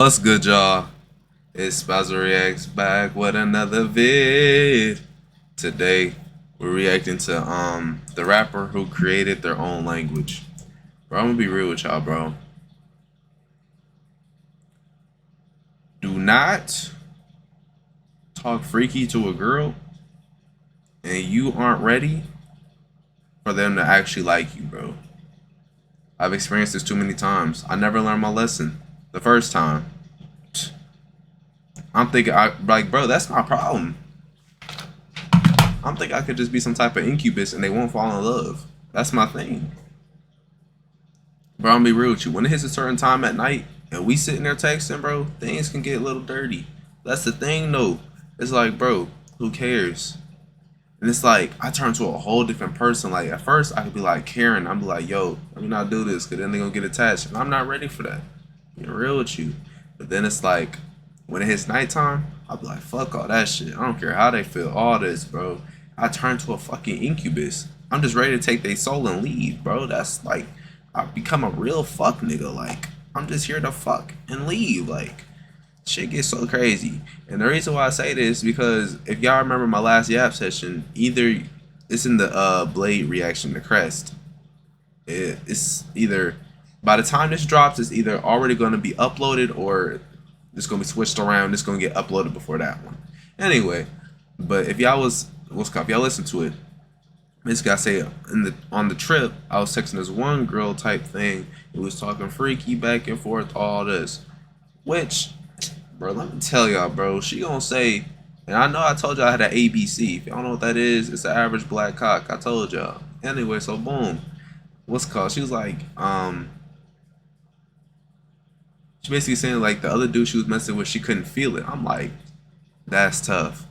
What's good, y'all? It's SpazzoReactz back with another vid. Today, we're reacting to the rapper who created their own language. Bro, I'm gonna be real with y'all, bro. Do not talk freaky to a girl and you aren't ready for them to actually like you, bro. I've experienced this too many times. I never learned my lesson the first time. I'm thinking, bro, that's my problem. I'm thinking I could just be some type of incubus and they won't fall in love. That's my thing. Bro, I'm gonna be real with you. When it hits a certain time at night and we sitting there texting, bro, things can get a little dirty. That's the thing, though. It's like, bro, who cares? And it's like I turn to a whole different person. Like at first, I could be like Karen. I'm be like, yo, let me not do this, cause then they gonna get attached, and I'm not ready for that. Being real with you. But then it's like when it hits nighttime, I'll be like, fuck all that shit. I don't care how they feel. All this, bro. I turn to a fucking incubus. I'm just ready to take their soul and leave, bro. That's like I become a real fuck nigga. Like I'm just here to fuck and leave. Like shit gets so crazy. And the reason why I say this is because if y'all remember my last Yap session, either it's in the Blade reaction to Crest. It's either by the time this drops, it's either already going to be uploaded or it's going to be switched around. It's going to get uploaded before that one. Anyway, but if y'all if y'all listen to it, basically I say on the trip I was texting this one girl type thing. It was talking freaky back and forth, all this, which, bro, let me tell y'all, bro, she gonna say, and I know I told y'all I had an ABC. If y'all know what that is, it's an average black cock. I told y'all. Anyway, so boom, what's it called? She was like, she basically saying like the other dude she was messing with, she couldn't feel it. I'm like, that's tough.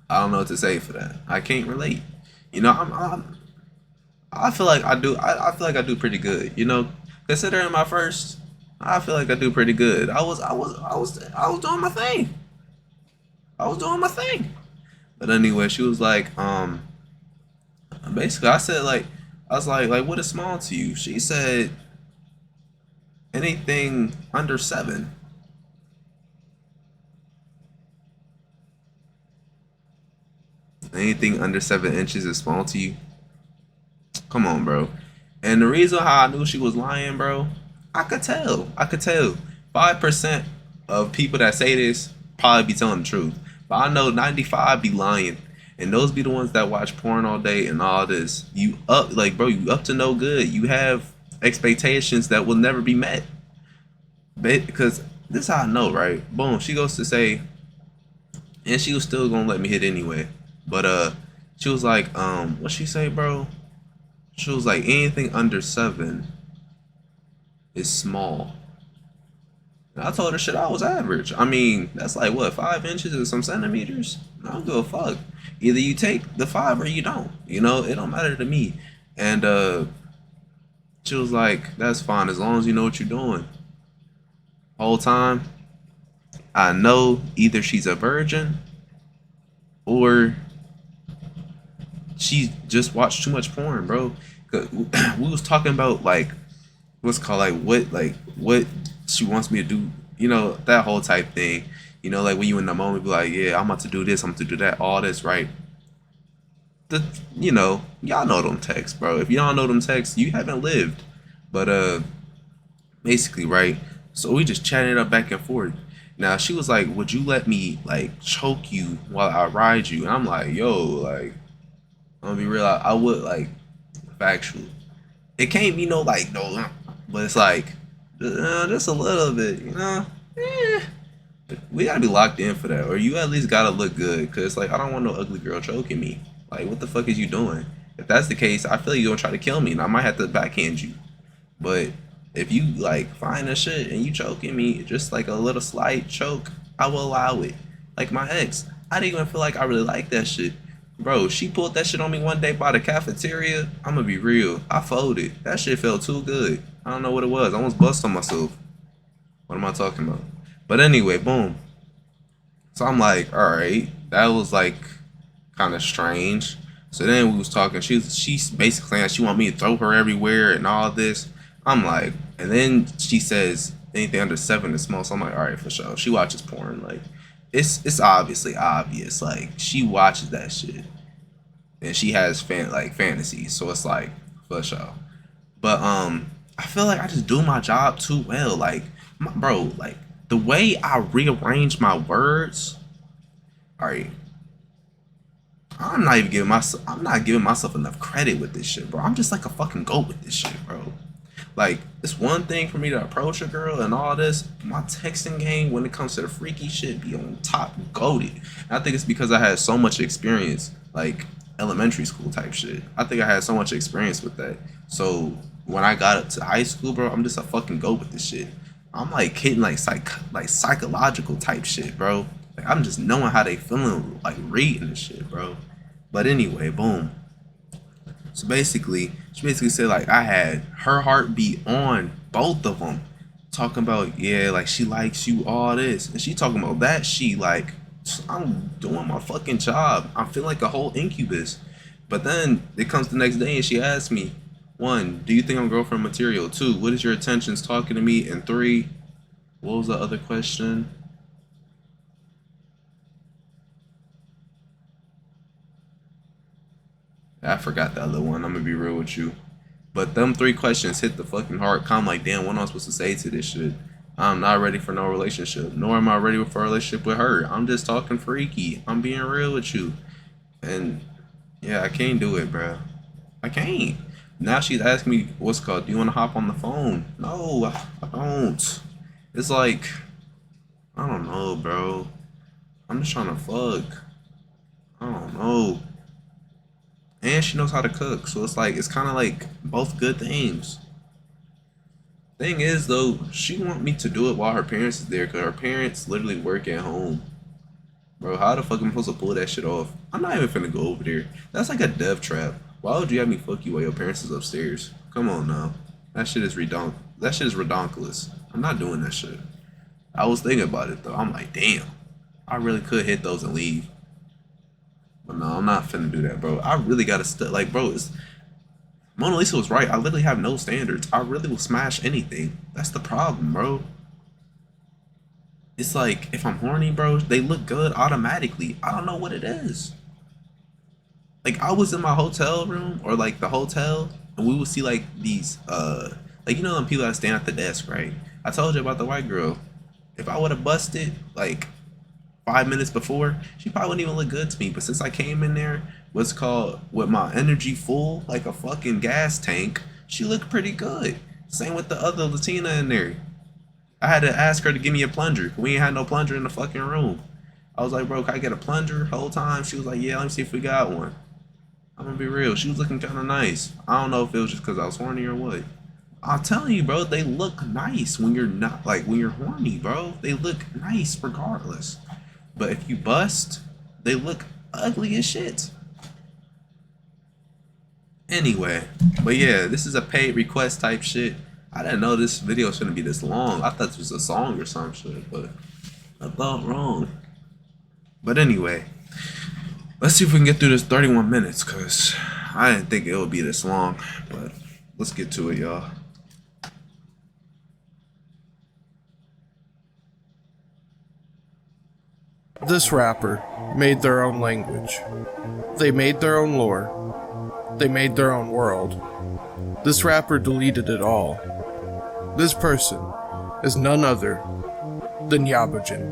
I don't know what to say for that. I can't relate. You know, I feel like I do. I feel like I do pretty good. You know, considering my first, I feel like I do pretty good. I was doing my thing. I was doing my thing. But anyway, she was like, basically, I said like, I was like, what is small to you? She said, anything under 7. Anything under 7 inches is small to you. Come on, bro. And the reason how I knew she was lying, bro, I could tell. I could tell. 5% of people that say this probably be telling the truth. But I know 95 be lying. And those be the ones that watch porn all day and all this. You up, like, bro, you up to no good. You have expectations that will never be met. Because this is how I know, right? Boom, she goes to say, and she was still gonna let me hit anyway. But she was like, what she say, bro? She was like, anything under 7 is small. And I told her shit, I was average. I mean, that's like what, 5 inches or some centimeters? I don't give a fuck. Either you take the 5 or you don't. You know, it don't matter to me. And she was like, that's fine as long as you know what you're doing. Whole time, I know either she's a virgin or she just watched too much porn, bro. We was talking about like what's called like what she wants me to do, you know, that whole type thing. You know, like when you in the moment be like, yeah, I'm about to do this, I'm about to do that, all this, right? The you know, y'all know them texts, bro. If y'all know them texts, you haven't lived. But basically, right? So we just chatted it up back and forth. Now she was like, would you let me like choke you while I ride you? And I'm like, yo, like I'm gonna be real, I would like factual. It can't be no like no, but it's like just a little bit, you know. Eh, we gotta be locked in for that, or you at least gotta look good, cause like I don't want no ugly girl choking me. Like what the fuck is you doing? If that's the case, I feel like you're gonna try to kill me, and I might have to backhand you. But if you like find a shit and you choking me, just like a little slight choke, I will allow it. Like my ex, I didn't even feel like I really liked that shit. Bro, she pulled that shit on me one day by the cafeteria. I'm gonna be real. I folded. That shit felt too good. I don't know what it was. I almost bust on myself. What am I talking about? But anyway, boom. So I'm like, all right, that was like kind of strange. So then we was talking. She's basically saying she want me to throw her everywhere and all this. I'm like, and then she says, anything under 7 is small. So I'm like, all right, for sure. She watches porn. Like, it's obviously obvious. Like, she watches that shit, and she has fantasies. So it's like, for sure. But I feel like I just do my job too well. Like, bro, like the way I rearrange my words. All right, I'm not giving myself enough credit with this shit, bro. I'm just like a fucking goat with this shit, bro. Like, it's one thing for me to approach a girl and all this. My texting game when it comes to the freaky shit be on top goated. And I think it's because I had so much experience, like elementary school type shit. I think I had so much experience with that. So when I got up to high school, bro, I'm just a fucking goat with this shit. I'm like hitting like psychological type shit, bro. Like, I'm just knowing how they feeling, like reading this shit, bro. But anyway, boom. So basically, she basically said like I had her heartbeat on both of them, talking about, yeah, like she likes you, all this, and she talking about that she like, I'm doing my fucking job. I feel like a whole incubus. But then it comes the next day and she asks me, 1, do you think I'm girlfriend material? 2, what is your intentions talking to me? And 3, what was the other question? I forgot the other one. I'm gonna be real with you. But them 3 questions hit the fucking heart. I'm like, damn, what am I supposed to say to this shit? I'm not ready for no relationship, nor am I ready for a relationship with her. I'm just talking freaky. I'm being real with you. And yeah, I can't do it, bro. I can't. Now she's asking me, what's called, do you want to hop on the phone? No, I don't. It's like, I don't know, bro. I'm just trying to fuck. I don't know. And she knows how to cook, so it's like, it's kind of like both good things. Thing is though, she want me to do it while her parents is there, because her parents literally work at home. Bro, how the fuck am I supposed to pull that shit off? I'm not even finna go over there. That's like a death trap. Why would you have me fuck you while your parents is upstairs? Come on now. That shit is redonkulous. I'm not doing that shit. I was thinking about it though. I'm like, damn, I really could hit those and leave. But no, I'm not finna do that, bro. I really gotta like, bro, it's Mona Lisa was right. I literally have no standards. I really will smash anything. That's the problem, bro. It's like, if I'm horny, bro, they look good automatically. I don't know what it is. Like, I was in my hotel room or like the hotel, and we would see like these like, you know them people that stand at the desk, right? I told you about the white girl. If I would have busted like 5 minutes before, she probably wouldn't even look good to me. But since I came in there, what's called, with my energy full like a fucking gas tank, she looked pretty good. Same with the other Latina in there. I had to ask her to give me a plunger. We ain't had no plunger in the fucking room. I was like, bro, can I get a plunger? Whole time she was like, yeah, let me see if we got one. I'm gonna be real, she was looking kind of nice. I don't know if it was just because I was horny or what. I'm telling you, bro, they look nice when you're not, like, when you're horny, bro. They look nice regardless. But if you bust, they look ugly as shit. Anyway, but yeah, this is a paid request type shit. I didn't know this video shouldn't be this long. I thought this was a song or some shit, but I thought wrong. But anyway, let's see if we can get through this 31 minutes, because I didn't think it would be this long. But let's get to it, y'all. This rapper made their own language. They made their own lore. They made their own world. This rapper deleted it all. This person is none other than Yabujin.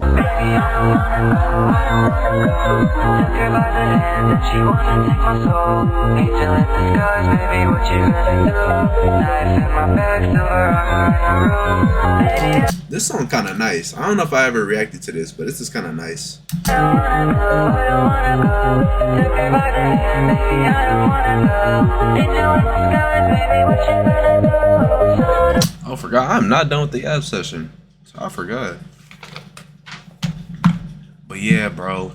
This song kind of nice. I don't know if I ever reacted to this, but this is kind of nice. Oh, forgot. I'm not done with the app session. So I forgot. But yeah, bro.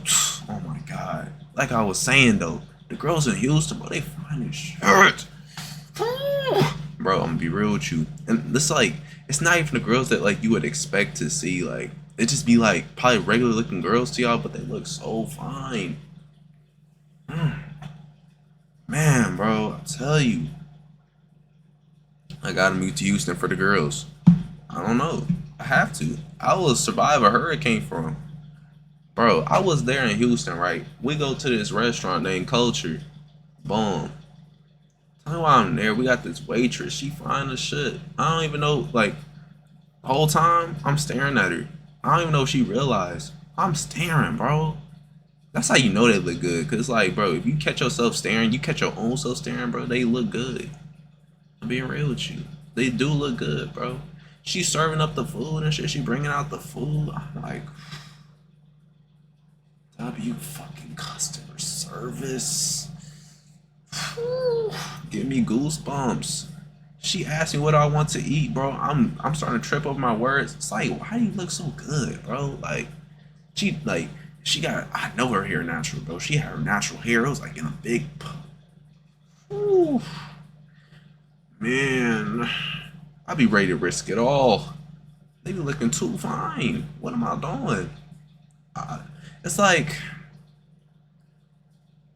Oh my god. Like I was saying though, the girls in Houston, bro, they fine as shit. Bro, I'm gonna be real with you. And it's like, it's not even the girls that like you would expect to see. Like, it just be like probably regular looking girls to y'all, but they look so fine. Man, bro, I tell you, I gotta move to Houston for the girls. I don't know. I have to. I will survive a hurricane for him. Bro, I was there in Houston, right? We go to this restaurant named Culture. Boom. Tell me why I'm there. We got this waitress. She fine as shit. I don't even know, like, the whole time I'm staring at her. I don't even know if she realized. I'm staring, bro. That's how you know they look good. Cause like, bro, if you catch yourself staring, you catch your own self staring, bro, they look good. I'm being real with you. They do look good, bro. She's serving up the food and shit. She bringing out the food. I'm like, W fucking customer service. Give me goosebumps. She asked me what I want to eat, bro. I'm starting to trip over my words. It's like, why do you look so good, bro? She got, I know her hair natural, bro. She had her natural hair. It was like in a big, whew. Man, I'd be ready to risk it all. They be looking too fine. What am I doing? It's like,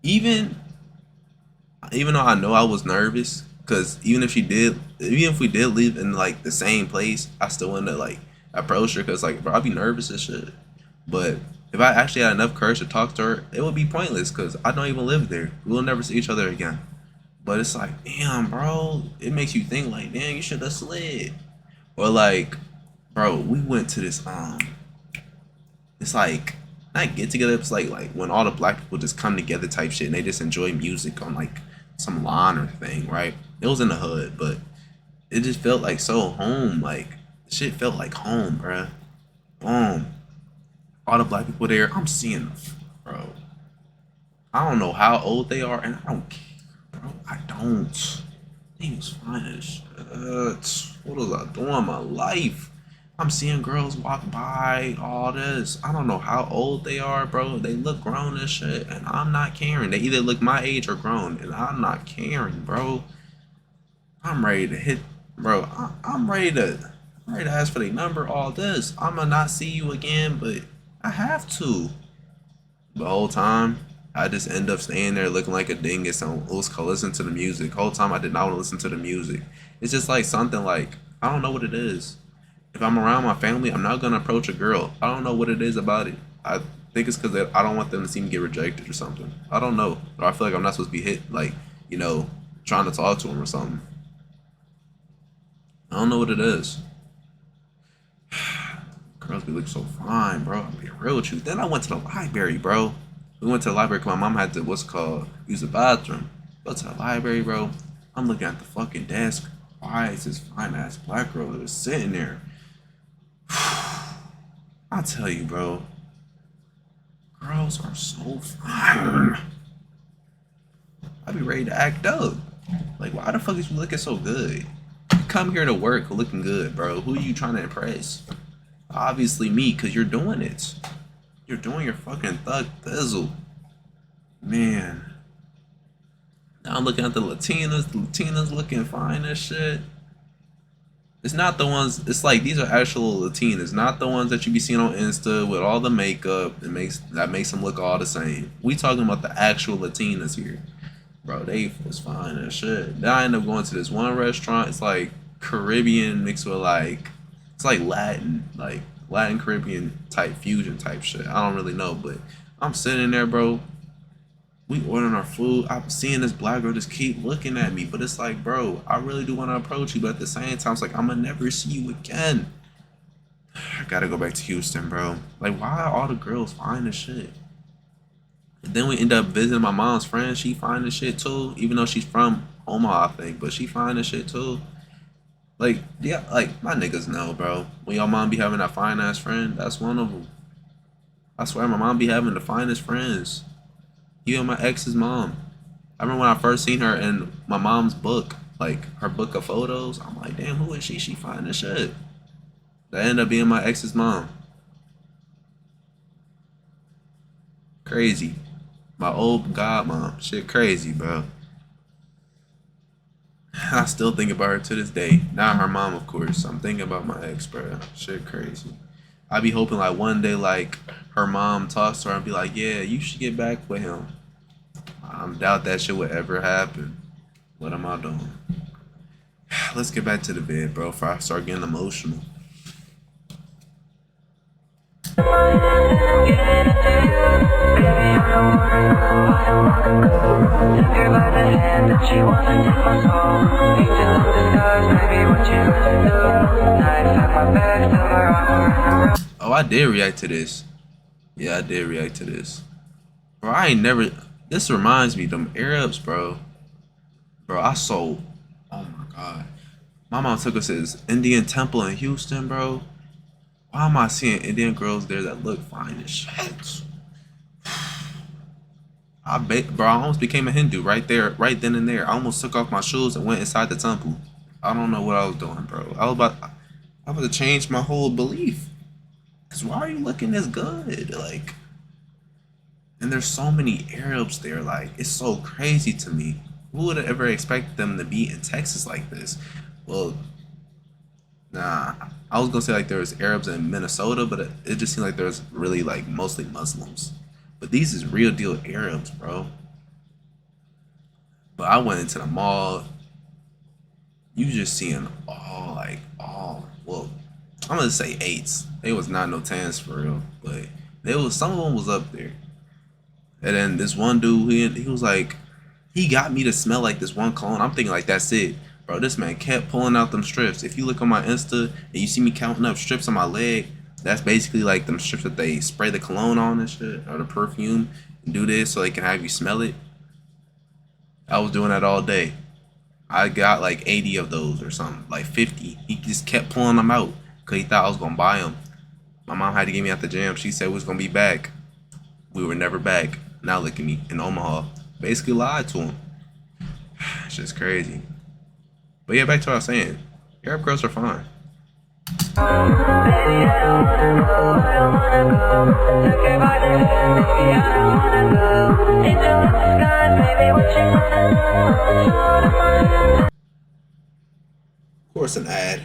even though I know I was nervous, cause even if we did live in like the same place, I still wouldn't have like approached her, cause like, bro, I'd be nervous as shit. But if I actually had enough courage to talk to her, it would be pointless, cause I don't even live there. We'll never see each other again. But it's like, damn, bro, it makes you think like, damn, you should have slid. Or like, bro, we went to this it's like not get together. It's like when all the black people just come together type shit, and they just enjoy music on like some lawn or thing, right? It was in the hood, but it just felt like so home. Like shit felt like home, bro. Boom. All the black people there, I'm seeing them, bro. I don't know how old they are, and I don't care, bro. I don't. They was fine as shit. What was I doing in my life? I'm seeing girls walk by, all this. I don't know how old they are, bro. They look grown as shit, and I'm not caring. They either look my age or grown, and I'm not caring, bro. I'm ready to hit, bro. I'm ready to ask for their number, all this. I'ma not see you again, but I have to. The whole time, I just end up staying there looking like a dingus and listen to the music. The whole time I did not want to listen to the music. It's just like something like, I don't know what it is. If I'm around my family, I'm not gonna approach a girl. I don't know what it is about it. I think it's because I don't want them to see me get rejected or something. I don't know. Or I feel like I'm not supposed to be hit, like, trying to talk to them or something. I don't know what it is. Girls be looking so fine, bro. I'm being real with you. Then I went to the library, bro. We went to the library because my mom had to, use the bathroom. Go to the library, bro. I'm looking at the fucking desk. Why is this fine ass black girl that was sitting there? I tell you, bro. Girls are so fine. I'd be ready to act up. Like, why the fuck is you looking so good? You come here to work looking good, bro. Who are you trying to impress? Obviously me, because you're doing it. You're doing your fucking thug thizzle. Man. Now I'm looking at the Latinas. The Latinas looking fine as shit. It's not the ones, it's like these are actual Latinas, not the ones that you be seeing on Insta with all the makeup that makes them look all the same. We talking about the actual Latinas here. Bro, they was fine as shit. Then I ended up going to this one restaurant. It's like Caribbean mixed with it's like Latin Caribbean type fusion type shit. I don't really know, but I'm sitting there, bro. We ordering our food. I'm seeing this black girl just keep looking at me, but it's like, bro, I really do want to approach you, but at the same time, it's like I'm gonna never see you again. I gotta go back to Houston, bro. Like, why are all the girls fine as shit? And then we end up visiting my mom's friend. She fine as shit too, even though she's from Omaha, I think, but she fine as shit too. Like, yeah, like my niggas know, bro. When your mom be having that fine ass friend, that's one of them. I swear, my mom be having the finest friends. Even my ex's mom. I remember when I first seen her in my mom's book, like her book of photos. I'm like, damn, who is she? She fine as shit. That ended up being my ex's mom. Crazy. My old godmom. Shit crazy, bro. I still think about her to this day. Not her mom, of course. I'm thinking about my ex, bro. Shit crazy. I be hoping like one day like her mom talks to her and be like, yeah, you should get back with him. I doubt that shit would ever happen. What am I doing? Let's get back to the bed, bro, before I start getting emotional. Oh, I did react to this. Yeah, I did react to this. Bro, I ain't never. This reminds me, them Arabs, bro. Bro, I sold. Oh my god. My mom took us to this Indian temple in Houston, bro. Why am I seeing Indian girls there that look fine as shit? Bro, I almost became a Hindu right there, right then and there. I almost took off my shoes and went inside the temple. I don't know what I was doing, bro. I was about to change my whole belief. Cause why are you looking this good? Like, and there's so many Arabs there. Like, it's so crazy to me. Who would have ever expected them to be in Texas like this? Well, nah. I was gonna say like there was Arabs in Minnesota, but it just seemed like there was really like mostly Muslims. But these is real deal Arabs, bro. But I went into the mall. You just seeing all. Well, I'm gonna say 8s. They was not no 10s for real, but there was some of them was up there. And then this one dude, he was like, he got me to smell like this one cologne. I'm thinking like that's it, bro. This man kept pulling out them strips. If you look on my Insta and you see me counting up strips on my leg, that's basically like them strips that they spray the cologne on and shit, or the perfume, and do this so they can have you smell it. I was doing that all day. I got like 80 of those or something, like 50. He just kept pulling them out because he thought I was gonna buy them. My mom had to get me out the gym. She said we was gonna be back. We were never back. Now look at me in Omaha. Basically lied to him. It's just crazy. But yeah, back to what I was saying. Arab girls are fine. Of course, an ad.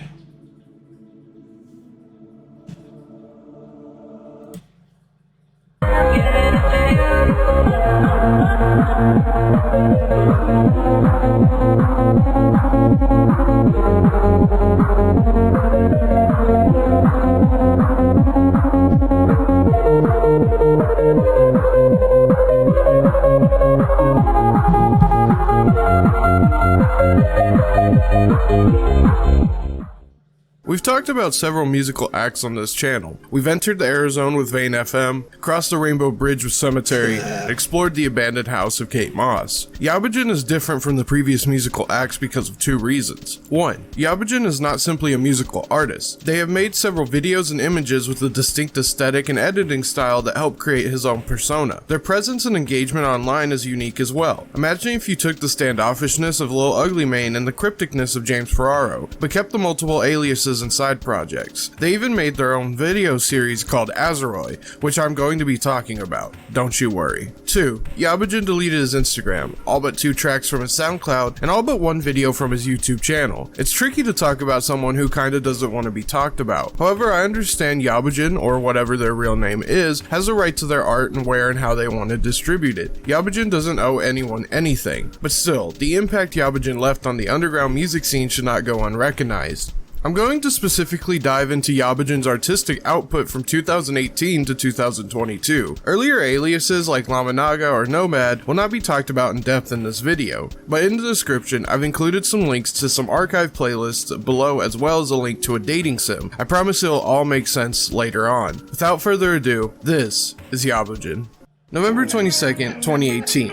We've talked about several musical acts on this channel. We've entered the Arizona with Vane FM, crossed the Rainbow Bridge with Cemetery, and explored the abandoned house of Kate Moss. Yabajan is different from the previous musical acts because of 2 reasons. 1. Yabajan is not simply a musical artist. They have made several videos and images with a distinct aesthetic and editing style that help create his own persona. Their presence and engagement online is unique as well. Imagine if you took the standoffishness of Lil Ugly Mane and the crypticness of James Ferraro, but kept the multiple aliases and side projects. They even made their own video series called Azeroy, which I'm going to be talking about. Don't you worry. 2. Yabajan deleted his Instagram, all but 2 tracks from his SoundCloud, and all but 1 video from his YouTube channel. It's tricky to talk about someone who kinda doesn't want to be talked about. However, I understand Yabajan, or whatever their real name is, has a right to their art and where and how they want to distribute it. Yabajan doesn't owe anyone anything, but still, the impact Yabajan left on the underground music scene should not go unrecognized. I'm going to specifically dive into Yabajan's artistic output from 2018 to 2022. Earlier aliases like Lamanaga or Nomad will not be talked about in depth in this video, but in the description I've included some links to some archive playlists below as well as a link to a dating sim. I promise it'll all make sense later on. Without further ado, this is Yabajan. November 22nd, 2018.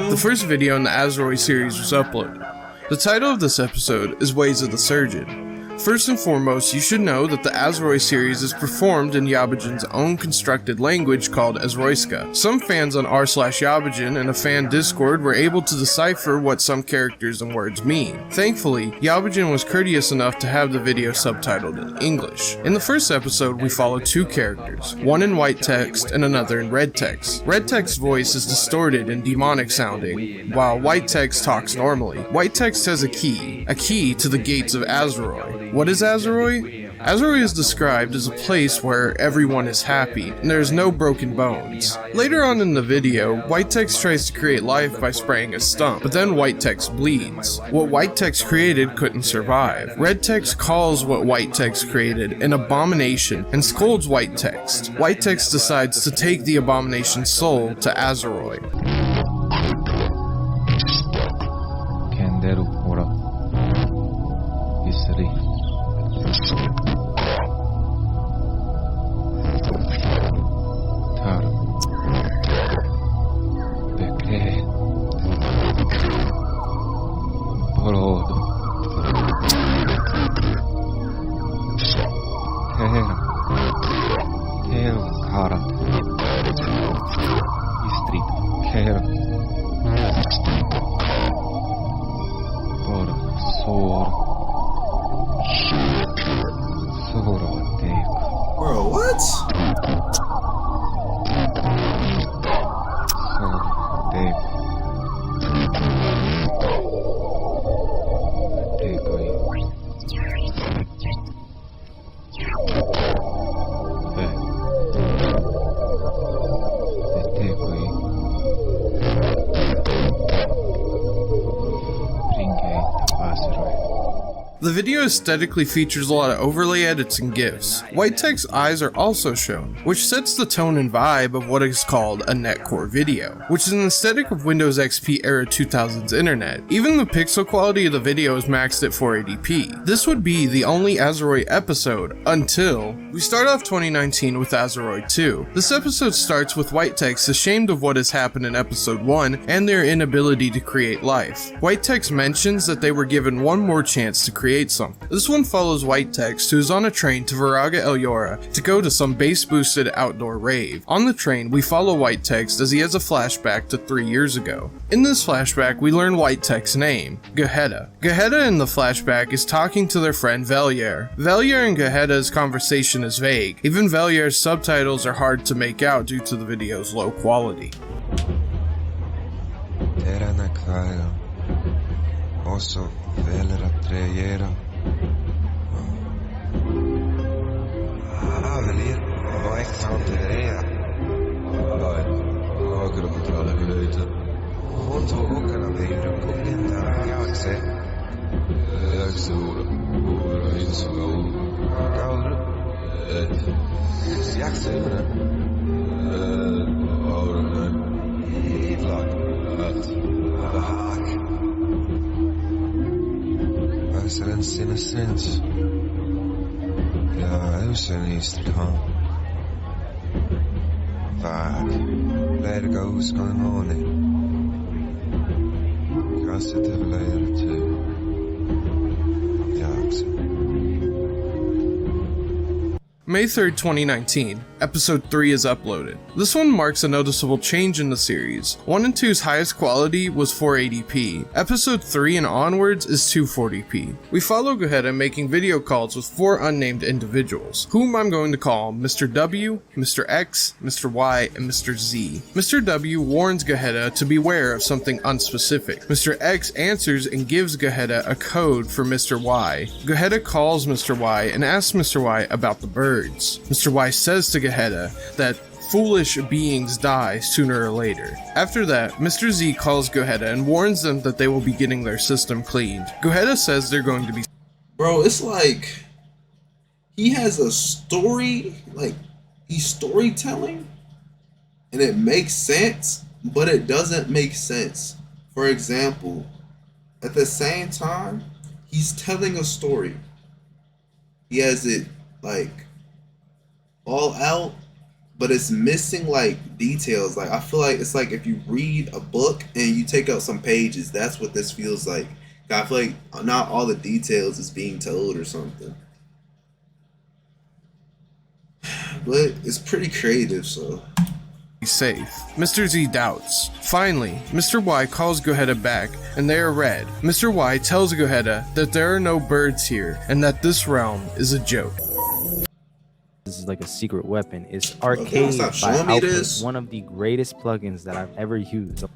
The first video in the Azeroy series was uploaded. The title of this episode is Ways of the Surgeon. First and foremost, you should know that the Azeroy series is performed in Yabajan's own constructed language called Azroyska. Some fans on r/Yabajan and a fan Discord were able to decipher what some characters and words mean. Thankfully, Yabajan was courteous enough to have the video subtitled in English. In the first episode, we follow 2 characters, one in white text and another in red text. Red text's voice is distorted and demonic sounding, while white text talks normally. White text has a key to the gates of Azeroy. What is Azeroy? Azeroi is described as a place where everyone is happy and there's no broken bones. Later on in the video, White Text tries to create life by spraying a stump, but then White Text bleeds. What White Text created couldn't survive. Red Text calls what White Text created an abomination and scolds White Text. White Text decides to take the abomination's soul to Azeroi. Bro, what? The video aesthetically features a lot of overlay edits and GIFs. White Text's eyes are also shown, which sets the tone and vibe of what is called a netcore video, which is an aesthetic of Windows XP era 2000s internet. Even the pixel quality of the video is maxed at 480p. This would be the only Azeroi episode until we start off 2019 with Azeroi 2. This episode starts with White Text ashamed of what has happened in episode 1 and their inability to create life. White Text mentions that they were given one more chance to create something. This one follows White Text, who is on a train to Viraga El Yora to go to some bass-boosted outdoor rave. On the train, we follow White Text as he has a flashback to 3 years ago. In this flashback, we learn White Text's name, Geheda. Geheda in the flashback is talking to their friend Velier. Velier and Geheda's conversation is vague. Even Velier's subtitles are hard to make out due to the video's low quality. Also, velera trejera. Velir, vad exakt är det? Nej, jag kunde inte alla höjder. Hon tog åkarna med ur kuppen där jag ser. Jag såg och insåg att gaur. Jag ser det. I vlag. Accidents in a sense. Yeah, it was an Easter time. Fuck. Let it go, what's going on here? Kanske det väl är det too. May 3rd, 2019, Episode 3 is uploaded. This one marks a noticeable change in the series. 1 and 2's highest quality was 480p. Episode 3 and onwards is 240p. We follow Geheda making video calls with 4 unnamed individuals, whom I'm going to call Mr. W, Mr. X, Mr. Y, and Mr. Z. Mr. W warns Geheda to beware of something unspecific. Mr. X answers and gives Geheda a code for Mr. Y. Geheda calls Mr. Y and asks Mr. Y about the bird. Mr. Y says to Geheda that foolish beings die sooner or later. After that, Mr. Z calls Geheda and warns them that they will be getting their system cleaned. Geheda says they're going to be... Bro, it's like he has a story, like he's storytelling and it makes sense, but it doesn't make sense. For example, at the same time, he's telling a story. He has it like all out, but it's missing like details. Like I feel like it's like if you read a book and you take out some pages, that's what this feels like. I feel like not all the details is being told or something, but it's pretty creative, so safe. Mr. Z doubts. Finally, Mr. Y calls Geheda back and they are read. Mr. Y tells Geheda that there are no birds here and that this realm is a joke. This is like a secret weapon. It's Arcade by Output, one of the greatest plugins that I've ever used.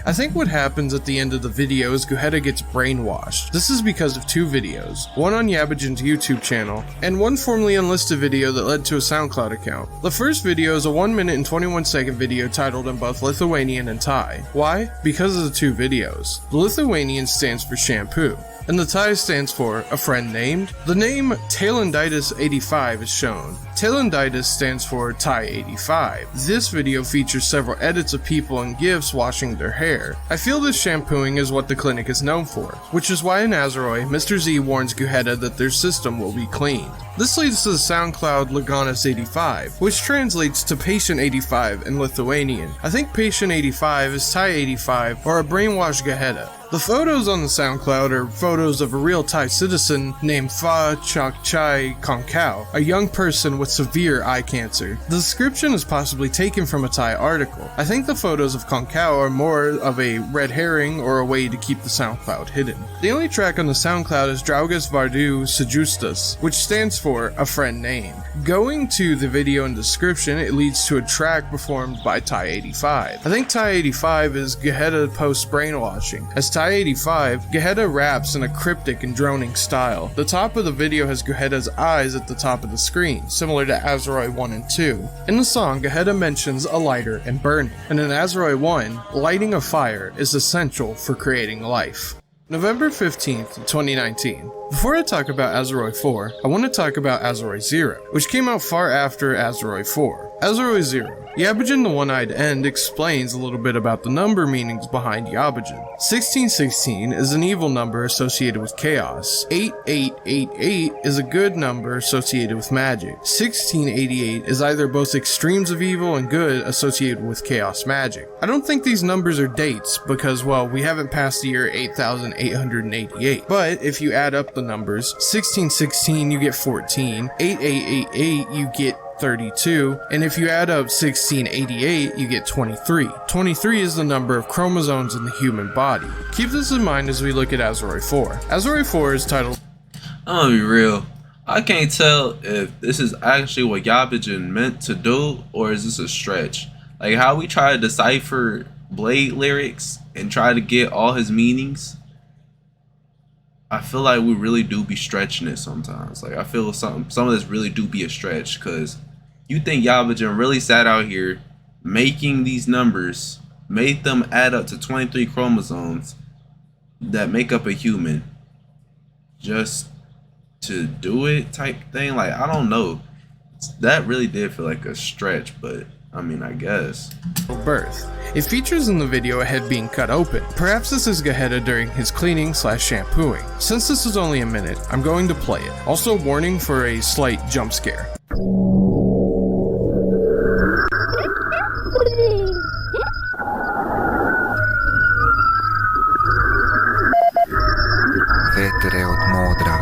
I think what happens at the end of the video is Guheta gets brainwashed. This is because of two videos, one on Yabajin's YouTube channel, and one formerly unlisted video that led to a SoundCloud account. The first video is a 1 minute and 21 second video titled in both Lithuanian and Thai. Why? Because of the two videos. The Lithuanian stands for shampoo, and the Thai stands for a friend named. The name Talenditis85 is shown. Talenditis stands for Thai 85. This video features several edits of people and gifs washing their hair. I feel this shampooing is what the clinic is known for, which is why in Azeroi, Mr. Z warns Guheta that their system will be cleaned. This leads to the SoundCloud Ligonis85, which translates to Patient 85 in Lithuanian. I think Patient 85 is Thai 85 or a brainwashed Guheta. The photos on the SoundCloud are photos of a real Thai citizen named Pha Chak Chai Konkao, a young person with severe eye cancer. The description is possibly taken from a Thai article. I think the photos of Konkao are more of a red herring or a way to keep the SoundCloud hidden. The only track on the SoundCloud is Draugas Vardu Sejustas, which stands for a friend name. Going to the video and description, it leads to a track performed by Thai 85. I think Thai 85 is Guheta post brainwashing. As Thai 85, Guheta raps in a cryptic and droning style. The top of the video has Guheta's eyes at the top of the screen, similar to Azeroi 1 and 2. In the song, Guheta mentions a lighter and burning, and in Azeroi 1, lighting a fire is essential for creating life. November 15th, 2019. Before I talk about Azeroi 4, I want to talk about Azeroi 0, which came out far after Azeroi 4. Azeroi 0. Yabajin the One-Eyed End explains a little bit about the number meanings behind Yabajin. 1616 is an evil number associated with chaos. 8888 is a good number associated with magic. 1688 is either both extremes of evil and good associated with chaos magic. I don't think these numbers are dates because, well, we haven't passed the year 8888. But if you add up the numbers, 1616 you get 14, 8888 you get 32, and if you add up 1688, you get 23. 23 is the number of chromosomes in the human body. Keep this in mind as we look at Azeroi 4. Azeroi 4 is titled... I'm gonna be real. I can't tell if this is actually what Yabajin meant to do, or is this a stretch? Like how we try to decipher Blade lyrics and try to get all his meanings. I feel like we really do be stretching it sometimes. Like I feel some of this really do be a stretch, because you think Yabajin really sat out here making these numbers, made them add up to 23 chromosomes that make up a human just to do it type thing? Like I don't know. That really did feel like a stretch, but I mean, I guess. Birth. It features in the video a head being cut open. Perhaps this is Guheta during his cleaning / shampooing. Since this is only a minute, I'm going to play it. Also warning for a slight jump scare. Vetere od modra,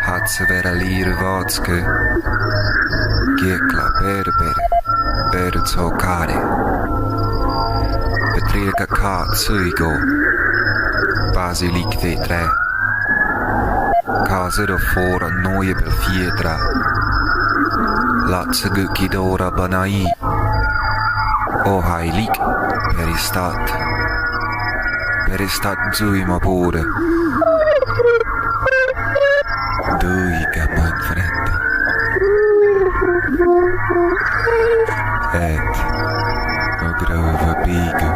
hatsevera lir vatske, gekla berber, berzo kare, betreka ka tsuigo, basilik vetre, kazero fora noje belfiedra, latseguki dora banai, ohailik peristat. Peristat zuima pure. Duiga manfretta. Et ogrova bigu.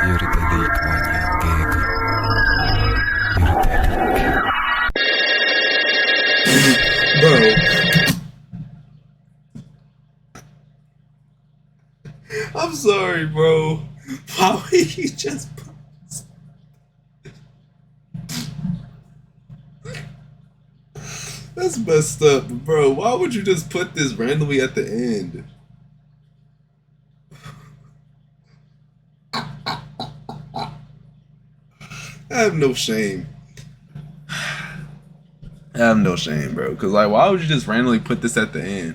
Jurdelik manja gego. Jurdelik. Bro. I'm sorry, bro. Why would you just... That's messed up, bro. Why would you just put this randomly at the end? I have no shame. Have no shame, bro. Cause like, why would you just randomly put this at the end?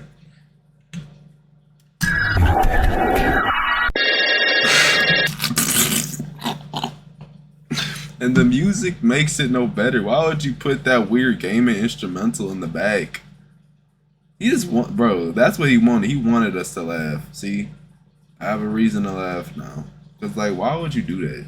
And the music makes it no better. Why would you put that weird gaming instrumental in the back? He just want, bro. That's what he wanted. He wanted us to laugh. See, I have a reason to laugh now. Cause like, why would you do that?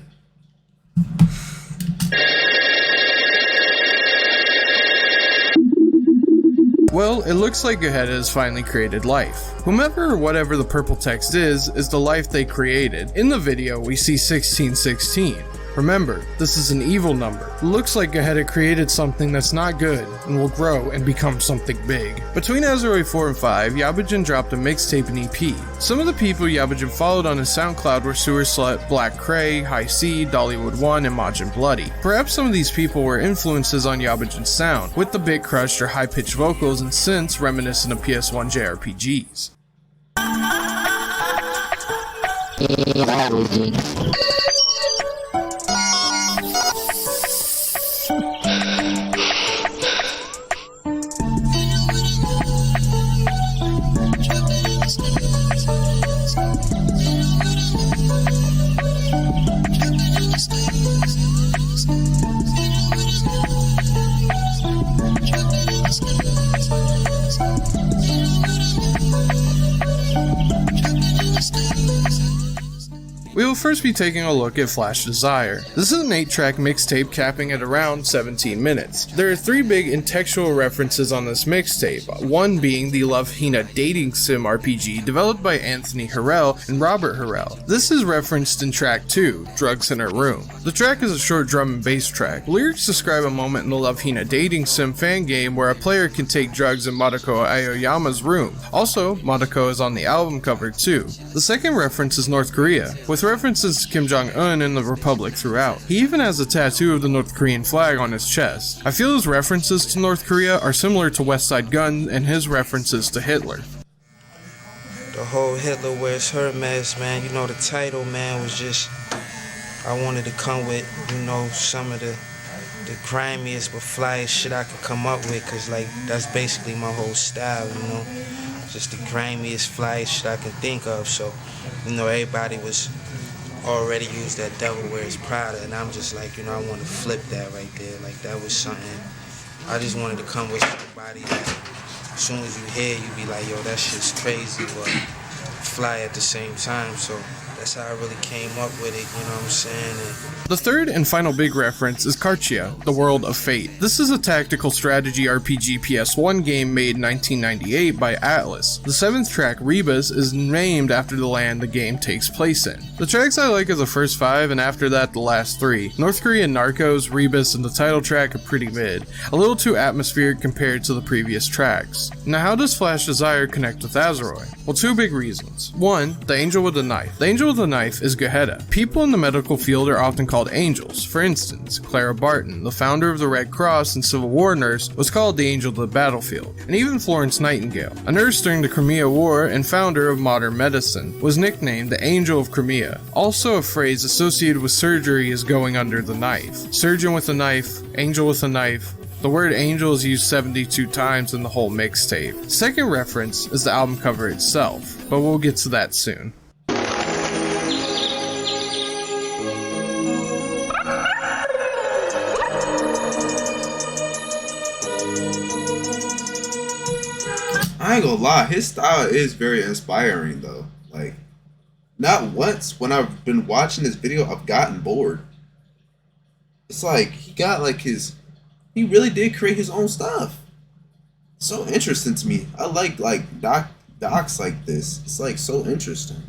Well, it looks like Gaheta has finally created life. Whomever or whatever the purple text is the life they created. In the video, we see 1616. Remember, this is an evil number. It looks like Gaheta created something that's not good and will grow and become something big. Between Azeroi 4 and 5, Yabujin dropped a mixtape and EP. Some of the people Yabujin followed on his SoundCloud were Sewer Slut, Black Cray, High C, Dollywood 1, and Majin Bloody. Perhaps some of these people were influences on Yabujin's sound, with the bit crushed or high-pitched vocals and synths reminiscent of PS1 JRPGs. We will first be taking a look at Flash Desire. This is an 8-track mixtape capping at around 17 minutes. There are 3 big intextual references on this mixtape, one being the Love Hina dating sim RPG developed by Anthony Harrell and Robert Harrell. This is referenced in track 2, Drugs in Her Room. The track is a short drum and bass track. Lyrics describe a moment in the Love Hina dating sim fan game where a player can take drugs in Madako Aoyama's room. Also, Madako is on the album cover too. The second reference is North Korea, with references to Kim Jong-un and the Republic throughout. He even has a tattoo of the North Korean flag on his chest. I feel his references to North Korea are similar to West Side Gun and his references to Hitler. The whole Hitler wears her mask, man. You know, the title, man, was just, I wanted to come with, you know, some of the grimiest but flyest shit I could come up with, cause like, that's basically my whole style, you know? Just the grimiest, flyest shit I can think of, so, you know, everybody was already used that Devil Wears Prada, and I'm just like, you know, I want to flip that right there. Like, that was something, I just wanted to come with somebody that as soon as you hear, you be like, yo, that shit's crazy, but fly at the same time, so that's how I really came up with it, you know what I'm saying? The third and final big reference is Karchia, the World of Fate. This is a tactical strategy RPG PS1 game made in 1998 by Atlas. The 7th track, Rebus, is named after the land the game takes place in. The tracks I like are the first 5, and after that the last 3. North Korean Narcos, Rebus, and the title track are pretty mid, a little too atmospheric compared to the previous tracks. Now how does Flash Desire connect with Azeroi? Well, 2 big reasons. 1, the Angel with the Knife. The Angel with the Knife is Gaheta. People in the medical field are often called angels. For instance, Clara Barton, the founder of the Red Cross and Civil War nurse, was called the Angel of the Battlefield. And even Florence Nightingale, a nurse during the Crimea War and founder of modern medicine, was nicknamed the Angel of Crimea. Also a phrase associated with surgery is going under the knife. Surgeon with a knife, angel with a knife. The word angel is used 72 times in the whole mixtape. Second reference is the album cover itself, but we'll get to that soon. I ain't gonna lie, his style is very inspiring though. Like, not once when I've been watching this video, I've gotten bored. It's like, he really did create his own stuff. So interesting to me. I like docs like this. It's like so interesting.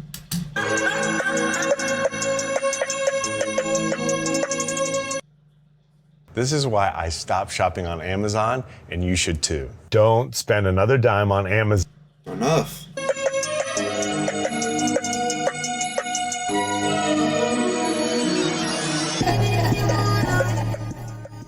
This is why I stopped shopping on Amazon, and you should too. Don't spend another dime on Amazon. Enough.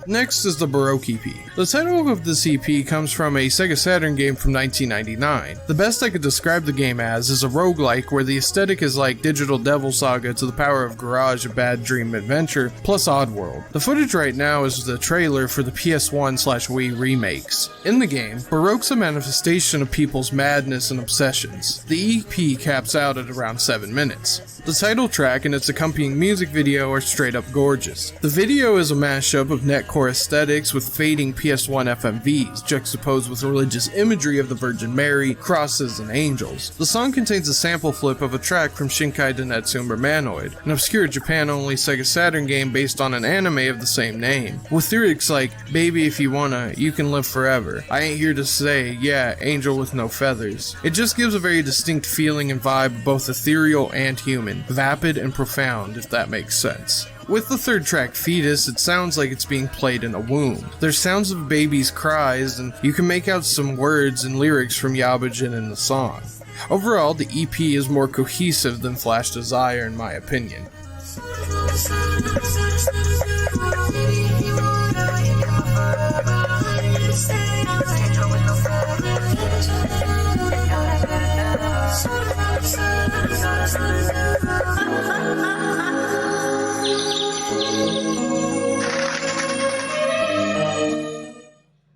Next is the Baroque EP. The title of this EP comes from a Sega Saturn game from 1999. The best I could describe the game as is a roguelike where the aesthetic is like Digital Devil Saga to the power of Garage: A Bad Dream Adventure plus Oddworld. The footage right now is the trailer for the PS1/Wii remakes. In the game, Baroque's a manifestation of people's madness and obsessions. The EP caps out at around 7 minutes. The title track and its accompanying music video are straight up gorgeous. The video is a mashup of netcore aesthetics with fading PS1 FMVs, juxtaposed with religious imagery of the Virgin Mary, crosses, and angels. The song contains a sample flip of a track from Shinkai Densetsu Umbermanoid, an obscure Japan-only Sega Saturn game based on an anime of the same name, with lyrics like, "Baby, if you wanna, you can live forever. I ain't here to say, yeah, angel with no feathers." It just gives a very distinct feeling and vibe, both ethereal and human, vapid and profound, if that makes sense. With the third track, Fetus, it sounds like it's being played in a womb. There's sounds of babies' cries, and you can make out some words and lyrics from Yabujin in the song. Overall, the EP is more cohesive than Flash Desire in my opinion.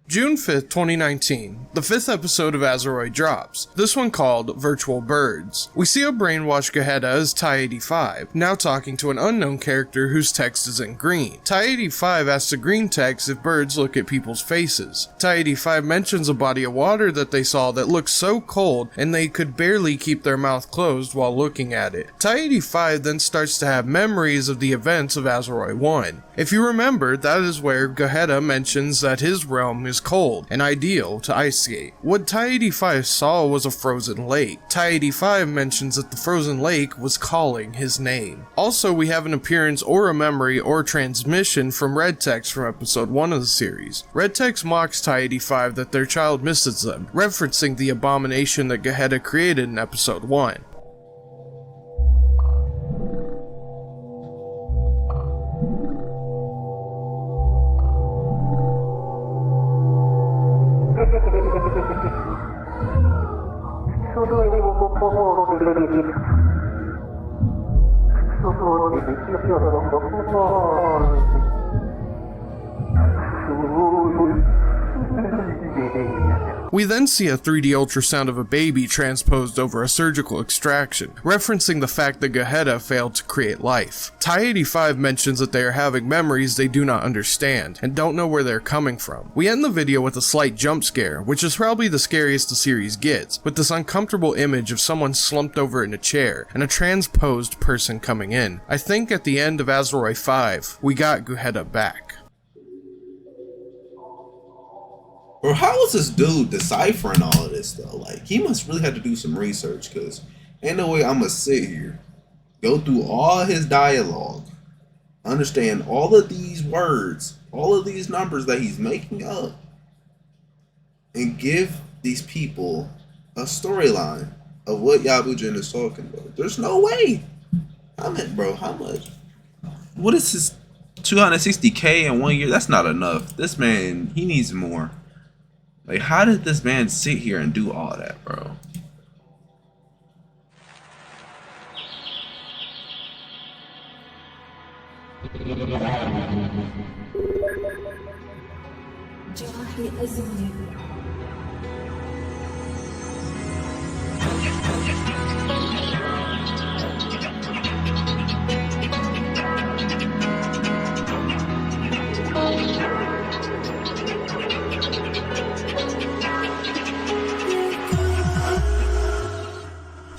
June 5th, 2019, the 5th episode of Azeroi drops, this one called Virtual Birds. We see a brainwashed Gaheta as Tai-85, now talking to an unknown character whose text is in green. Tai-85 asks the green text if birds look at people's faces. Tai-85 mentions a body of water that they saw that looked so cold and they could barely keep their mouth closed while looking at it. Tai-85 then starts to have memories of the events of Azeroi 1. If you remember, that is where Gaheta mentions that his realm is cold and ideal to ice skate. What Tai-85 saw was a frozen lake. Tai-85 mentions that the frozen lake was calling his name. Also, we have an appearance or a memory or transmission from Red Text from episode 1 of the series. Red Text mocks Tai-85 that their child misses them, referencing the abomination that Gaheta created in episode 1. We then see a 3D ultrasound of a baby transposed over a surgical extraction, referencing the fact that Gaheta failed to create life. Tai-85 mentions that they are having memories they do not understand, and don't know where they're coming from. We end the video with a slight jump scare, which is probably the scariest the series gets, with this uncomfortable image of someone slumped over in a chair, and a transposed person coming in. I think at the end of Azeroi 5, we got Gaheta back. Bro, how is this dude deciphering all of this though? Like, he must really have to do some research, because ain't no way I'm gonna sit here, go through all his dialogue, understand all of these words, all of these numbers that he's making up, and give these people a storyline of what Yabujin is talking about. There's no way. How much? What is his 260K in 1 year? That's not enough. This man, he needs more. Like, how did this man sit here and do all that, bro?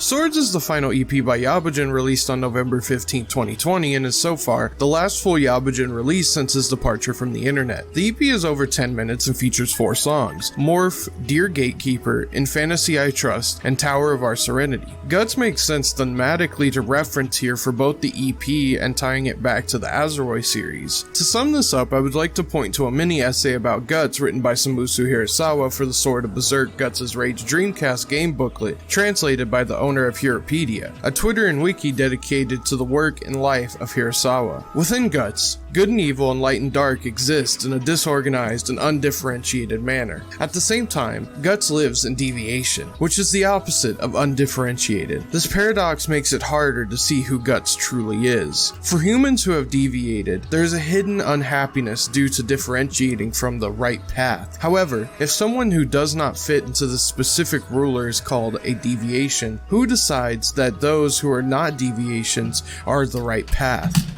Swords is the final EP by Yabujin released on November 15, 2020 and is so far the last full Yabujin release since his departure from the internet. The EP is over 10 minutes and features 4 songs: Morph, Dear Gatekeeper, In Fantasy I Trust, and Tower of Our Serenity. Guts makes sense thematically to reference here for both the EP and tying it back to the Azeroi series. To sum this up, I would like to point to a mini essay about Guts written by Samusu Hirasawa for the Sword of Berserk Guts' Rage Dreamcast game booklet, translated by the owner founder of Hirapedia, a Twitter and wiki dedicated to the work and life of Hirasawa. Within Guts, good and evil and light and dark exist in a disorganized and undifferentiated manner. At the same time, Guts lives in deviation, which is the opposite of undifferentiated. This paradox makes it harder to see who Guts truly is. For humans who have deviated, there is a hidden unhappiness due to differentiating from the right path. However, if someone who does not fit into the specific ruler is called a deviation, who decides that those who are not deviations are the right path?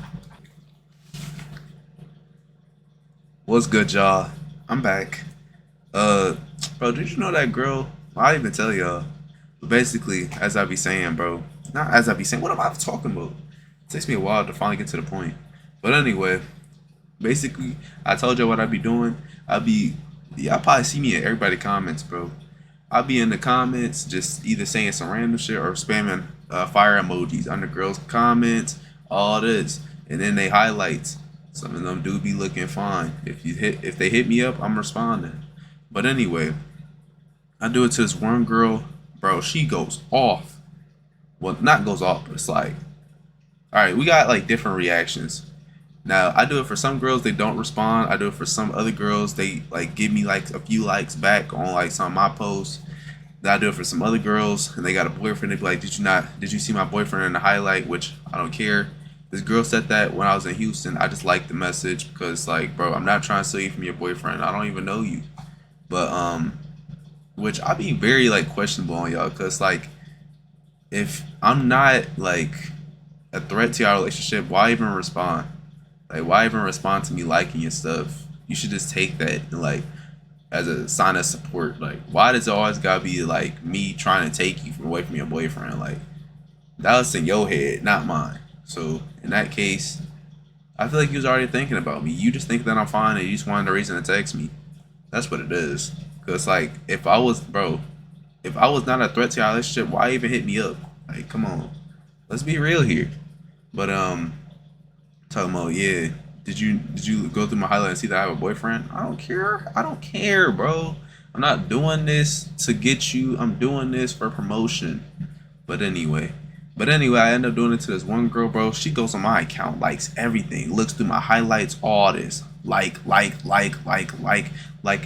What's good, y'all? I'm back. Bro, did you know that girl? I didn't even tell y'all. But basically, as I be saying, bro. Not as I be saying, what am I talking about? It takes me a while to finally get to the point. But anyway, basically, I told y'all what I be doing. Y'all probably see me in everybody comments, bro. I'll be in the comments just either saying some random shit or spamming fire emojis under girls' comments, all this. And then they highlights. Some of them do be looking fine. If they hit me up, I'm responding. But anyway, I do it to this one girl, bro. She goes off. Well, not goes off, but it's like, all right, we got like different reactions. Now I do it for some girls, they don't respond. I do it for some other girls, they like give me like a few likes back on like some of my posts. Then I do it for some other girls, and they got a boyfriend. They be like, did you see my boyfriend in the highlight? Which I don't care. This girl said that when I was in Houston. I just liked the message because, like, bro, I'm not trying to steal you from your boyfriend. I don't even know you. But, which I be very, like, questionable on y'all because, like, if I'm not, like, a threat to our relationship, why even respond? Like, why even respond to me liking your stuff? You should just take that, like, as a sign of support. Like, why does it always gotta be, like, me trying to take you away from your boyfriend? Like, that was in your head, not mine. So in that case, I feel like you was already thinking about me. You just think that I'm fine and you just wanted a reason to text me. That's what it is. Cause like if I was not a threat to our relationship, why even hit me up? Like, come on, let's be real here. But talking about, yeah, did you go through my highlight and see that I have a boyfriend? I don't care, bro. I'm not doing this to get you. I'm doing this for promotion. But anyway, I end up doing it to this one girl, bro. She goes on my account, likes everything, looks through my highlights, all this, liking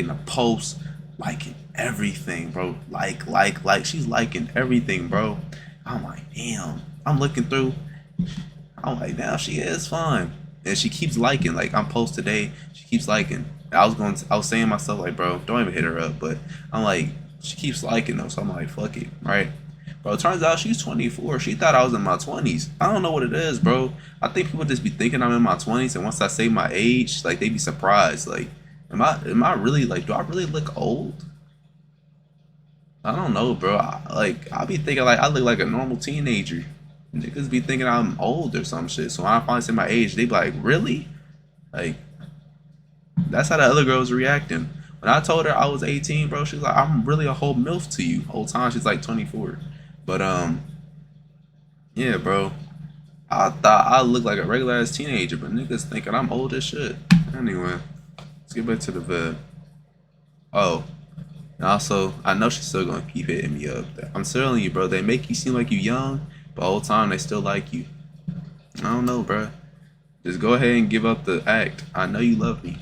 the posts, liking everything, bro. Like, she's liking everything, bro. I'm like, damn. I'm looking through. I'm like, damn, she is fine. And she keeps liking, like, I'm post today. She keeps liking. I was saying to myself, like, bro, don't even hit her up. But I'm like, she keeps liking though, so I'm like, fuck it, right? Bro, it turns out she's 24. She thought I was in my 20s. I don't know what it is, bro. I think people just be thinking I'm in my 20s, and once I say my age, like, they be surprised. Like, am I really, like, do I really look old? I don't know, bro. I be thinking, like, I look like a normal teenager. Niggas be thinking I'm old or some shit. So when I finally say my age, they be like, really? Like, that's how the other girls reacting. When I told her I was 18, bro, she's like, I'm really a whole MILF to you. Whole time she's like 24. But yeah, bro. I thought I looked like a regular ass teenager, but niggas thinking I'm old as shit. Anyway, let's get back to the vid. Oh, and also, I know she's still gonna keep hitting me up. I'm telling you, bro, they make you seem like you young, but the whole time they still like you. I don't know, bro. Just go ahead and give up the act. I know you love me.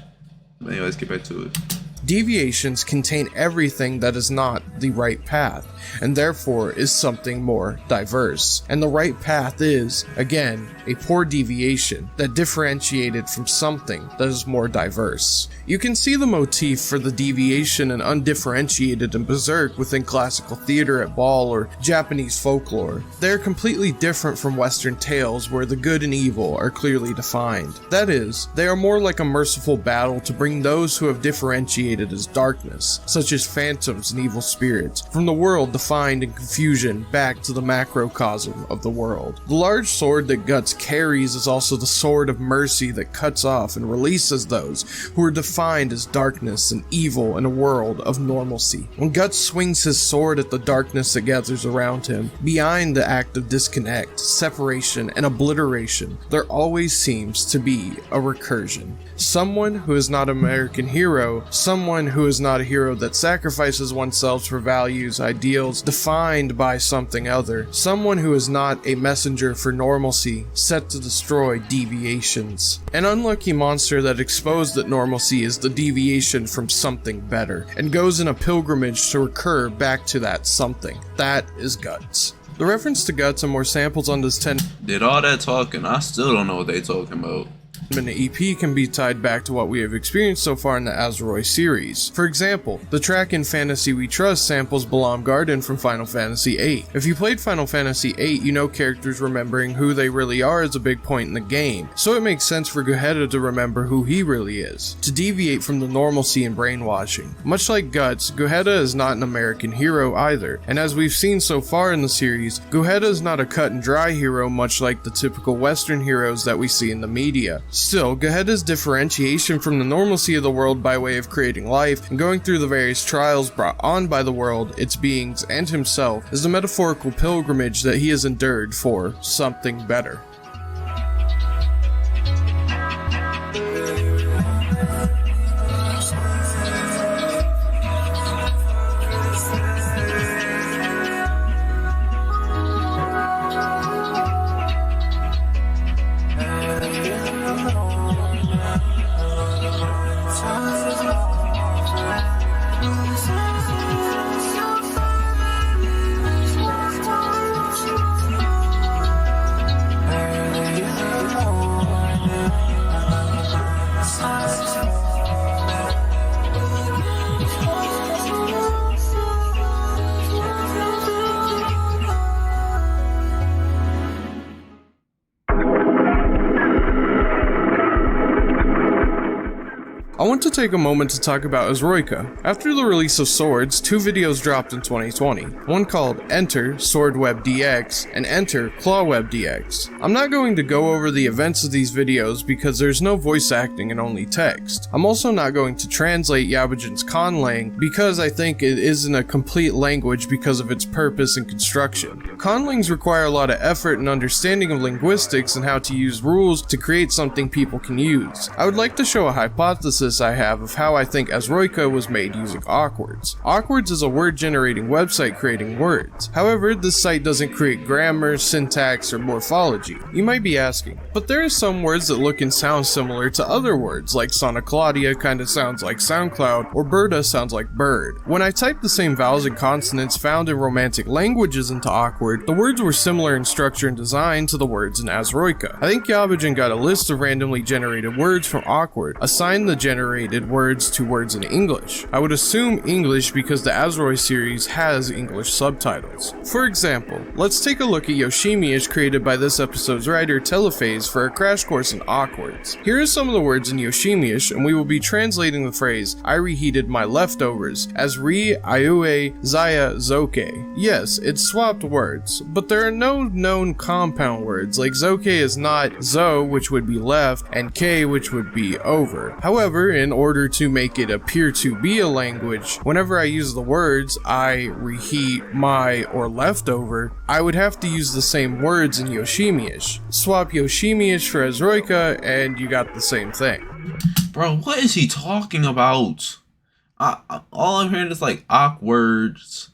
But anyway, let's get back to it. Deviations contain everything that is not the right path, and therefore is something more diverse. And the right path is, again, a poor deviation that differentiated from something that is more diverse. You can see the motif for the deviation and undifferentiated in Berserk within classical theater at ball or Japanese folklore. They are completely different from Western tales where the good and evil are clearly defined. That is, they are more like a merciful battle to bring those who have differentiated as darkness, such as phantoms and evil spirits, from the world defined in confusion back to the macrocosm of the world. The large sword that Guts carries is also the sword of mercy that cuts off and releases those who are defined as darkness and evil in a world of normalcy. When Guts swings his sword at the darkness that gathers around him, behind the act of disconnect, separation, and obliteration, there always seems to be a recursion. Someone who is not an American hero, someone someone who is not a hero that sacrifices oneself for values, ideals defined by something other. Someone who is not a messenger for normalcy, set to destroy deviations. An unlucky monster that exposed that normalcy is the deviation from something better, and goes in a pilgrimage to recur back to that something. That is Guts. The reference to Guts and more samples on this 10 Did all that talking, I still don't know what they talking about. minute EP can be tied back to what we have experienced so far in the Azeroi series. For example, the track In Fantasy We Trust samples Balam Garden from Final Fantasy VIII. If you played Final Fantasy VIII, you know characters remembering who they really are is a big point in the game, so it makes sense for Guheta to remember who he really is, to deviate from the normalcy and brainwashing. Much like Guts, Guheta is not an American hero either, and as we've seen so far in the series, Guheta is not a cut and dry hero much like the typical Western heroes that we see in the media. Still, Guheta's differentiation from the normalcy of the world by way of creating life and going through the various trials brought on by the world, its beings, and himself is the metaphorical pilgrimage that he has endured for something better. I want to take a moment to talk about Azroika. After the release of Swords, 2 videos dropped in 2020. One called Enter Sword Web DX and Enter Claw Web DX. I'm not going to go over the events of these videos because there's no voice acting and only text. I'm also not going to translate Yabujin's conlang because I think it isn't a complete language because of its purpose and construction. Conlangs require a lot of effort and understanding of linguistics and how to use rules to create something people can use. I would like to show a hypothesis I have of how I think Azroika was made using Awkwards. Awkwards is a word generating website creating words. However, this site doesn't create grammar, syntax, or morphology. You might be asking, but there are some words that look and sound similar to other words, like Santa Claudia kinda sounds like SoundCloud, or Berta sounds like bird. When I typed the same vowels and consonants found in Romantic languages into Awkward, the words were similar in structure and design to the words in Azroika. I think Yabujin got a list of randomly generated words from Awkward, assigned the generated words to words in English. I would assume English because the Azeroi series has English subtitles. For example, let's take a look at Yoshimi-ish created by this episode's writer Telephase for a crash course in Awkwards. Here are some of the words in Yoshimi-ish, and we will be translating the phrase I reheated my leftovers as Ri, Ayue, Zaya, Zoke. Yes, it's swapped words, but there are no known compound words, like Zoke is not Zo, which would be left, and K, which would be over. However, in order to make it appear to be a language, whenever I use the words I, reheat, my, or leftover, I would have to use the same words in Yoshimi-ish. Swap Yoshimi-ish for Azroika, and you got the same thing. Bro, what is he talking about? All I'm hearing is like Awkwards,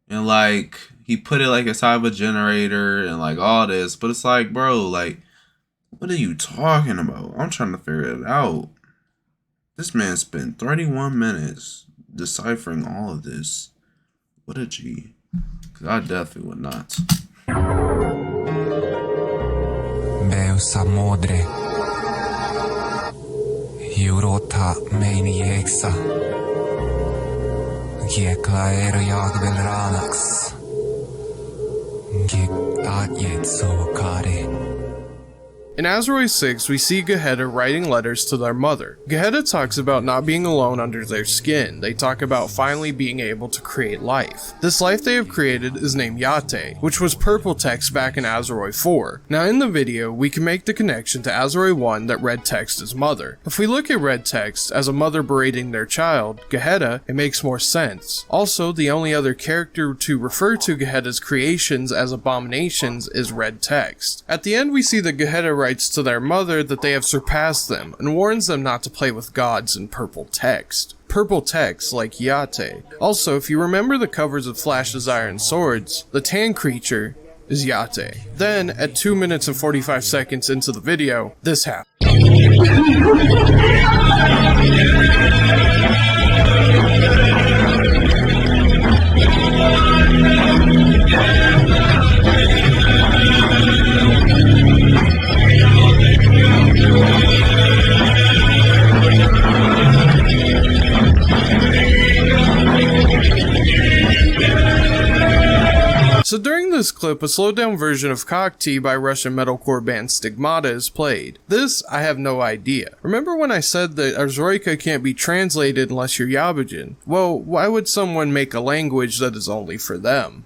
and like he put it like inside of a generator and like all this, but it's like, bro, like, what are you talking about? I'm trying to figure it out. This man spent 31 minutes deciphering all of this. What a G. Because I definitely would not. Beusa modre. Eurota meini exa. Giekla erjag vel ranax. Giek adjet so kare. In Azeroi 6, we see Guheta writing letters to their mother. Guheta talks about not being alone under their skin. They talk about finally being able to create life. This life they have created is named Yate, which was purple text back in Azeroi 4. Now in the video, we can make the connection to Azeroi 1 that red text is mother. If we look at red text as a mother berating their child, Guheta, it makes more sense. Also, the only other character to refer to Guheta's creations as abominations is red text. At the end, we see that Guheta writes to their mother that they have surpassed them and warns them not to play with gods in purple text. purple text like Yate. Also, if you remember the covers of Flash's Iron Swords, the tan creature is Yate. Then, at 2 minutes and 45 seconds into the video, this happened. So during this clip, a slowed down version of Cocktail by Russian metalcore band Stigmata is played. This, I have no idea. Remember when I said that Azroika can't be translated unless you're Yabujin? Well, why would someone make a language that is only for them?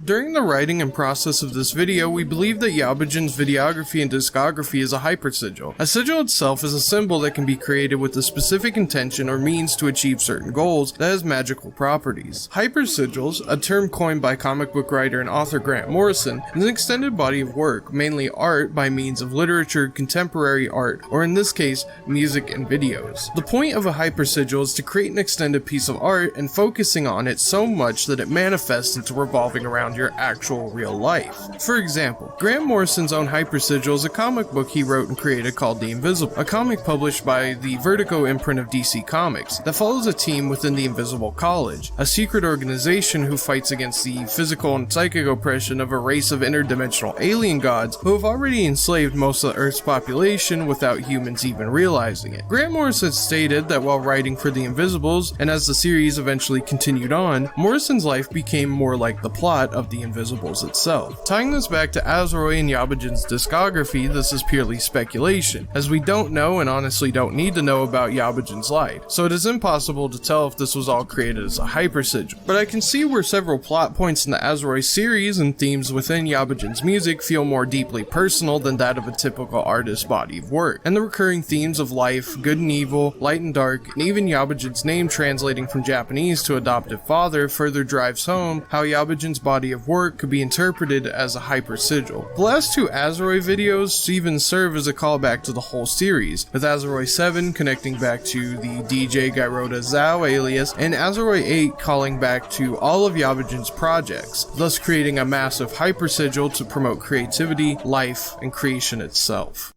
During the writing and process of this video, we believe that Yabujin's videography and discography is a hypersigil. A sigil itself is a symbol that can be created with a specific intention or means to achieve certain goals that has magical properties. Hypersigils, a term coined by comic book writer and author Grant Morrison, is an extended body of work, mainly art by means of literature, contemporary art, or in this case, music and videos. The point of a hypersigil is to create an extended piece of art and focusing on it so much that it manifests into revolving around your actual real life. For example, Grant Morrison's own hypersigil is a comic book he wrote and created called The Invisible, a comic published by the Vertigo imprint of DC Comics that follows a team within the Invisible College, a secret organization who fights against the physical and psychic oppression of a race of interdimensional alien gods who have already enslaved most of the Earth's population without humans even realizing it. Grant Morrison stated that while writing for The Invisibles, and as the series eventually continued on, Morrison's life became more like the plot of The Invisibles itself. Tying this back to Azaroi and Yabujin's discography, this is purely speculation, as we don't know and honestly don't need to know about Yabujin's life, so it is impossible to tell if this was all created as a hypersigil. But I can see where several plot points in the Azaroi series and themes within Yabujin's music feel more deeply personal than that of a typical artist's body of work, and the recurring themes of life, good and evil, light and dark, and even Yabujin's name translating from Japanese to adoptive father further drives home how Yabujin's body of work could be interpreted as a hypersigil. The last two Azaroi videos even serve as a callback to the whole series, with Azaroi 7 connecting back to the DJ Gairota Zhao alias, and Azaroi 8 calling back to all of Yabujin's projects, thus creating a massive hypersigil to promote creativity, life, and creation itself.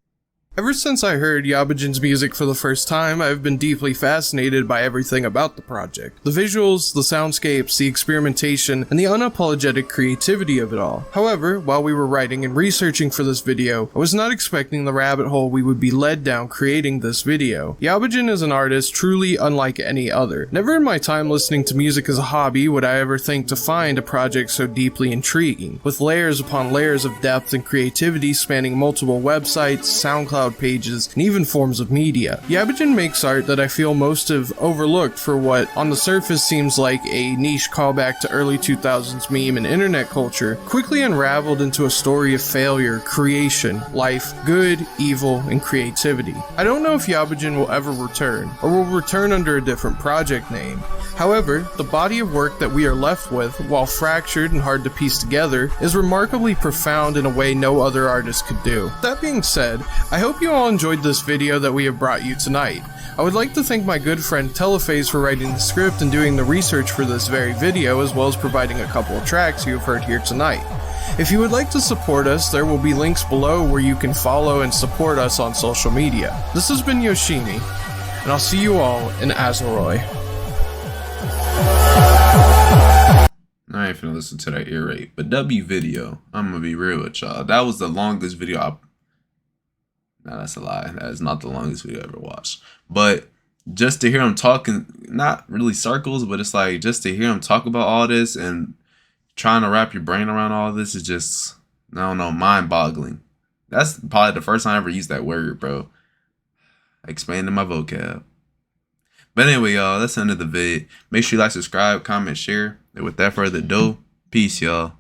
Ever since I heard Yabujin's music for the first time, I've been deeply fascinated by everything about the project. The visuals, the soundscapes, the experimentation, and the unapologetic creativity of it all. However, while we were writing and researching for this video, I was not expecting the rabbit hole we would be led down creating this video. Yabujin is an artist truly unlike any other. Never in my time listening to music as a hobby would I ever think to find a project so deeply intriguing, with layers upon layers of depth and creativity spanning multiple websites, SoundCloud pages, and even forms of media. Yabujin makes art that I feel most have overlooked for what on the surface seems like a niche callback to early 2000s meme and internet culture, quickly unraveled into a story of failure, creation, life, good, evil, and creativity. I don't know if Yabujin will ever return, or will return under a different project name. However, the body of work that we are left with, while fractured and hard to piece together, is remarkably profound in a way no other artist could do. That being said, I hope you all enjoyed this video that we have brought you tonight. I would like to thank my good friend Telephase for writing the script and doing the research for this very video, as well as providing a couple of tracks you have heard here tonight. If you would like to support us, there will be links below where you can follow and support us on social media. This has been Yoshimi. and I'll see you all in Azoroy. I ain't finna listen to that ear rape. But W video, I'm gonna be real with y'all. That was the longest video Nah, that's a lie. That is not the longest video I ever watched. But just to hear him talking, not really circles, but it's like just to hear him talk about all this and trying to wrap your brain around all this is just, I don't know, mind-boggling. That's probably the first time I ever used that word, bro. Expanding my vocab. But anyway, y'all, that's the end of the vid. Make sure you like, subscribe, comment, share. And with that further ado, peace, y'all.